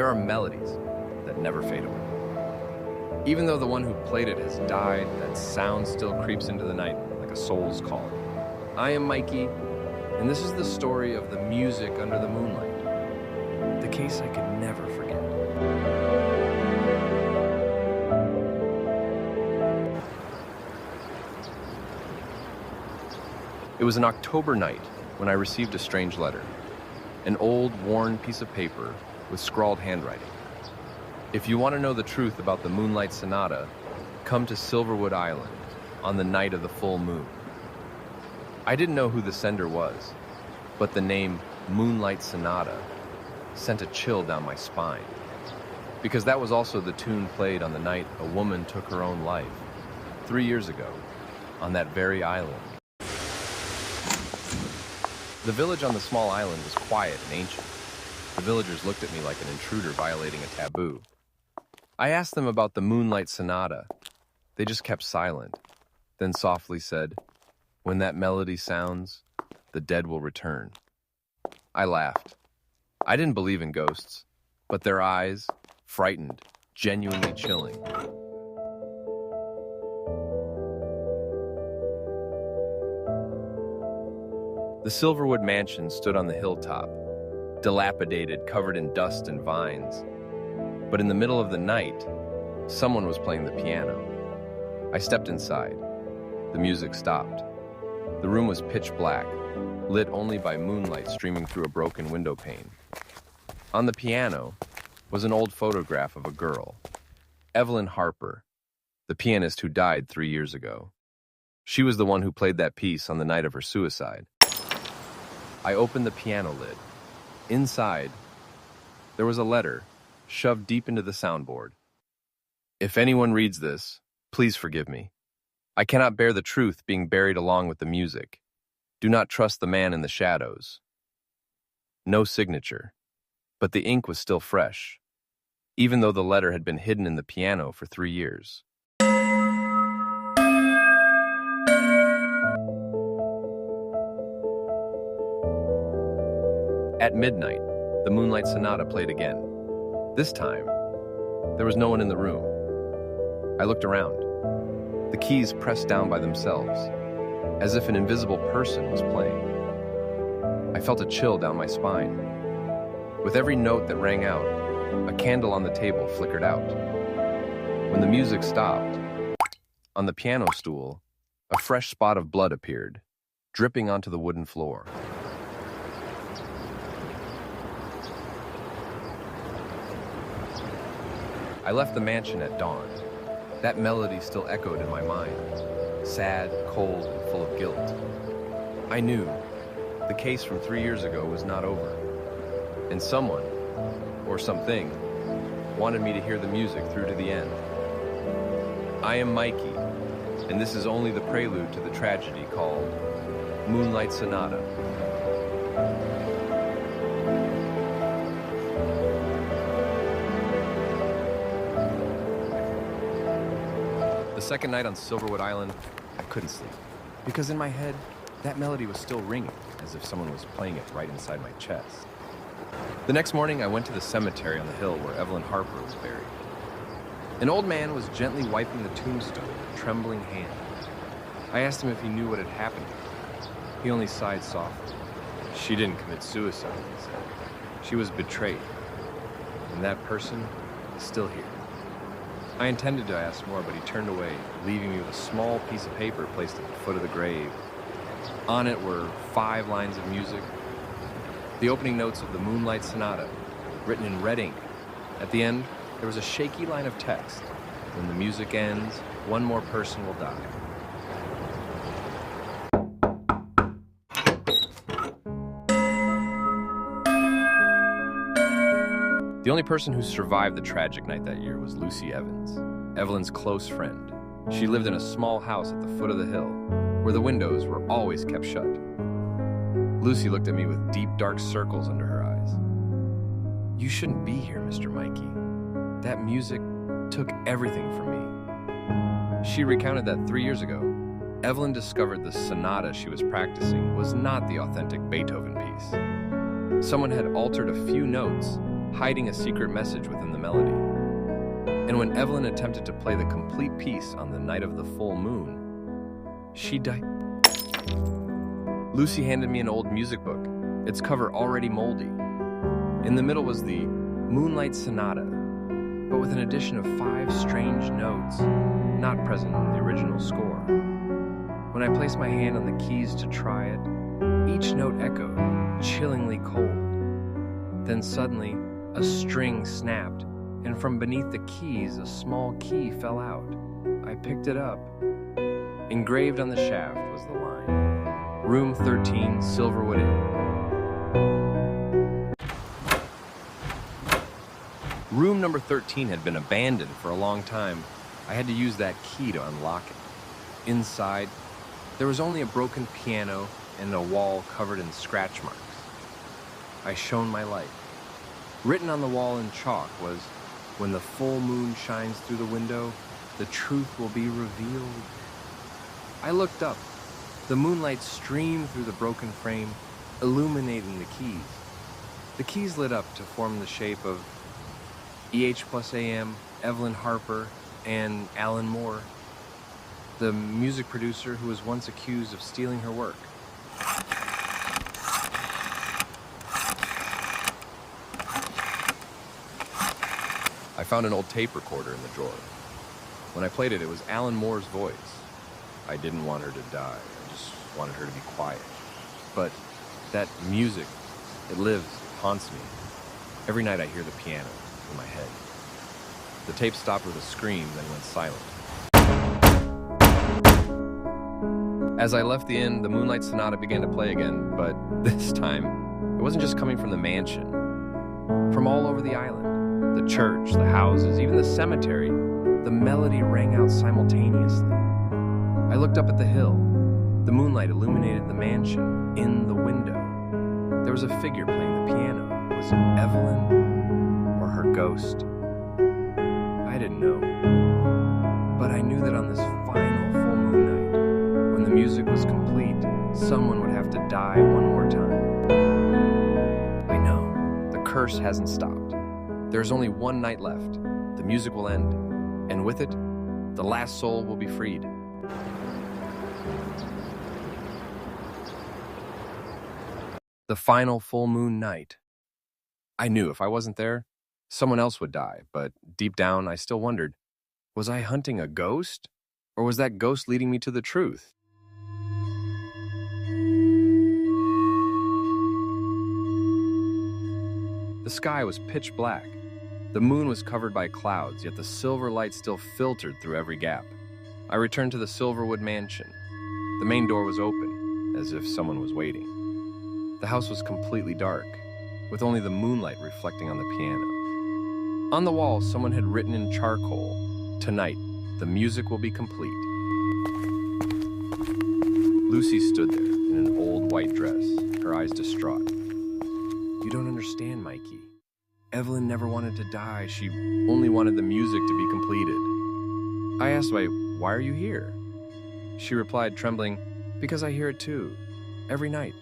There are melodies that never fade away. Even though the one who played it has died, that sound still creeps into the night like a soul's call. I am Mikey, and this is the story of the music under the moonlight. The case I could never forget. It was an October night when I received a strange letter. An old, worn piece of paper with scrawled handwriting. If you want to know the truth about the Moonlight Sonata, come to Silverwood Island on the night of the full moon. I didn't know who the sender was, but the name Moonlight Sonata sent a chill down my spine, because that was also the tune played on the night a woman took her own life 3 years ago on that very island. The village on the small island was quiet and ancient. The villagers looked at me like an intruder violating a taboo. I asked them about the Moonlight Sonata. They just kept silent, then softly said, "When that melody sounds, the dead will return." I laughed. I didn't believe in ghosts, but their eyes, frightened, genuinely chilling. The Silverwood mansion stood on the hilltop, dilapidated, covered in dust and vines. But in the middle of the night, someone was playing the piano. I stepped inside. The music stopped. The room was pitch black, lit only by moonlight streaming through a broken window pane. On the piano was an old photograph of a girl, Evelyn Harper, the pianist who died 3 years ago. She was the one who played that piece on the night of her suicide. I opened the piano lid. Inside, there was a letter shoved deep into the soundboard. If anyone reads this, please forgive me. I cannot bear the truth being buried along with the music. Do not trust the man in the shadows. No signature, but the ink was still fresh, even though the letter had been hidden in the piano for 3 years. At midnight, the Moonlight Sonata played again. This time, there was no one in the room. I looked around. The keys pressed down by themselves, as if an invisible person was playing. I felt a chill down my spine. With every note that rang out, a candle on the table flickered out. When the music stopped, on the piano stool, a fresh spot of blood appeared, dripping onto the wooden floor. I left the mansion at dawn. That melody still echoed in my mind, sad, cold, and full of guilt. I knew the case from 3 years ago was not over, and someone, or something, wanted me to hear the music through to the end. I am Mikey, and this is only the prelude to the tragedy called Moonlight Sonata. The second night on Silverwood Island, I couldn't sleep, because in my head, that melody was still ringing, as if someone was playing it right inside my chest. The next morning, I went to the cemetery on the hill where Evelyn Harper was buried. An old man was gently wiping the tombstone with a trembling hand. I asked him if he knew what had happened to her. He only sighed softly. She didn't commit suicide, he said. She was betrayed, and that person is still here. I intended to ask more, but he turned away, leaving me with a small piece of paper placed at the foot of the grave. On it were 5 lines of music, the opening notes of the Moonlight Sonata, written in red ink. At the end, there was a shaky line of text. When the music ends, one more person will die. The only person who survived the tragic night that year was Lucy Evans, Evelyn's close friend. She lived in a small house at the foot of the hill, where the windows were always kept shut. Lucy looked at me with deep, dark circles under her eyes. "You shouldn't be here, Mr. Mikey. That music took everything from me." She recounted that 3 years ago, Evelyn discovered the sonata she was practicing was not the authentic Beethoven piece. Someone had altered a few notes hiding a secret message within the melody. And when Evelyn attempted to play the complete piece on the night of the full moon, she died. Lucy handed me an old music book, its cover already moldy. In the middle was the Moonlight Sonata, but with an addition of 5 strange notes not present in the original score. When I placed my hand on the keys to try it, each note echoed, chillingly cold. Then suddenly, a string snapped, and from beneath the keys, a small key fell out. I picked it up. Engraved on the shaft was the line, Room 13, Silverwood Inn. Room number 13 had been abandoned for a long time. I had to use that key to unlock it. Inside, there was only a broken piano and a wall covered in scratch marks. I shone my light. Written on the wall in chalk was, "When the full moon shines through the window, the truth will be revealed." I looked up. The moonlight streamed through the broken frame, illuminating the keys. The keys lit up to form the shape of EH plus AM, Evelyn Harper, and Alan Moore, the music producer who was once accused of stealing her work. I found an old tape recorder in the drawer. When I played it, it was Alan Moore's voice. I didn't want her to die. I just wanted her to be quiet. But that music, it lives, it haunts me. Every night I hear the piano in my head. The tape stopped with a scream, then went silent. As I left the inn, the Moonlight Sonata began to play again, but this time, it wasn't just coming from the mansion. From all over the island, the church, the houses, even the cemetery, the melody rang out simultaneously. I looked up at the hill. The moonlight illuminated the mansion in the window. There was a figure playing the piano. Was it Evelyn or her ghost? I didn't know. But I knew that on this final full moon night, when the music was complete, someone would have to die one more time. I know. The curse hasn't stopped. There's only one night left. The music will end. And with it, the last soul will be freed. The final full moon night. I knew if I wasn't there, someone else would die, but deep down I still wondered, was I hunting a ghost? Or was that ghost leading me to the truth? The sky was pitch black. The moon was covered by clouds, yet the silver light still filtered through every gap. I returned to the Silverwood mansion. The main door was open, as if someone was waiting. The house was completely dark, with only the moonlight reflecting on the piano. On the wall, someone had written in charcoal, "Tonight, the music will be complete." Lucy stood there in an old white dress, her eyes distraught. "You don't understand, Mikey. Evelyn never wanted to die. She only wanted the music to be completed." I asked, why are you here? She replied, trembling, "Because I hear it too, every night.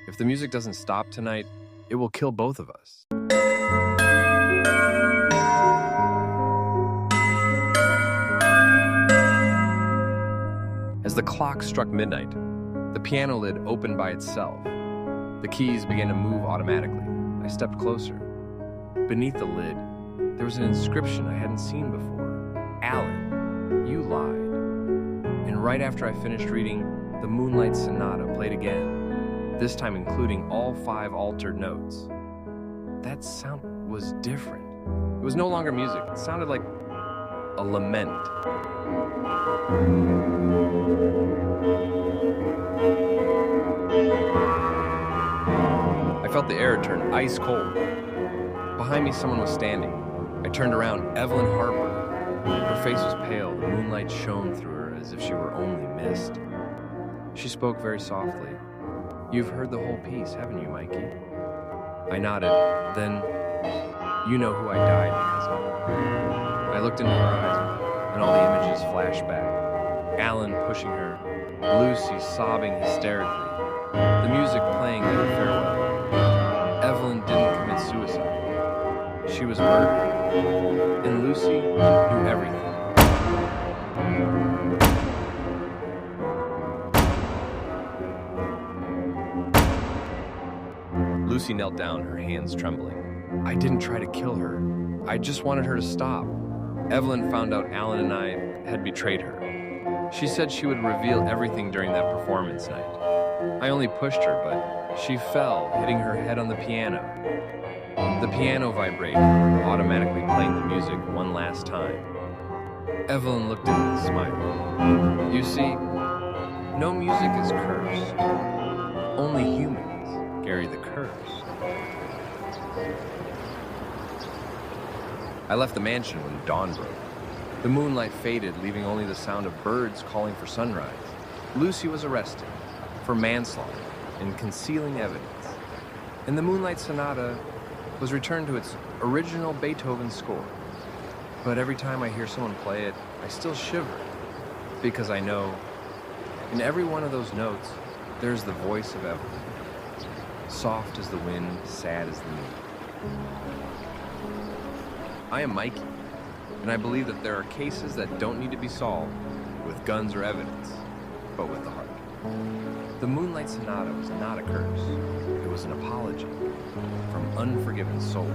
If the music doesn't stop tonight, it will kill both of us." As the clock struck midnight, the piano lid opened by itself. The keys began to move automatically. I stepped closer. Beneath the lid, there was an inscription I hadn't seen before. "Alan, you lied." And right after I finished reading, the Moonlight Sonata played again, this time including all 5 altered notes. That sound was different. It was no longer music. It sounded like a lament. I felt the air turn ice cold. Behind me, someone was standing. I turned around, Evelyn Harper. Her face was pale. The moonlight shone through her as if she were only mist. She spoke very softly. "You've heard the whole piece, haven't you, Mikey?" I nodded. "Then, you know who I died because of." I looked into her eyes, and all the images flashed back. Alan pushing her, Lucy sobbing hysterically, the music playing like a farewell. Evelyn didn't commit suicide. she was murdered, and Lucy knew everything. Lucy knelt down, her hands trembling. I didn't try to kill her. I just wanted her to stop. Evelyn found out Alan and I had betrayed her. She said she would reveal everything during that performance night. I only pushed her, but she fell, hitting her head on the piano. The piano vibrated, automatically playing the music one last time. Evelyn looked at me and smiled. You see, no music is cursed. Only humans carry the curse. I left the mansion when dawn broke. The moonlight faded, leaving only the sound of birds calling for sunrise. Lucy was arrested for manslaughter and concealing evidence, and the Moonlight Sonata was returned to its original Beethoven score. But every time I hear someone play it, I still shiver, because I know in every one of those notes, there's the voice of Evelyn. Soft as the wind, sad as the moon. I am Mikey, and I believe that there are cases that don't need to be solved with guns or evidence, but with the heart. The Moonlight Sonata was not a curse. It was an apology from unforgiven souls.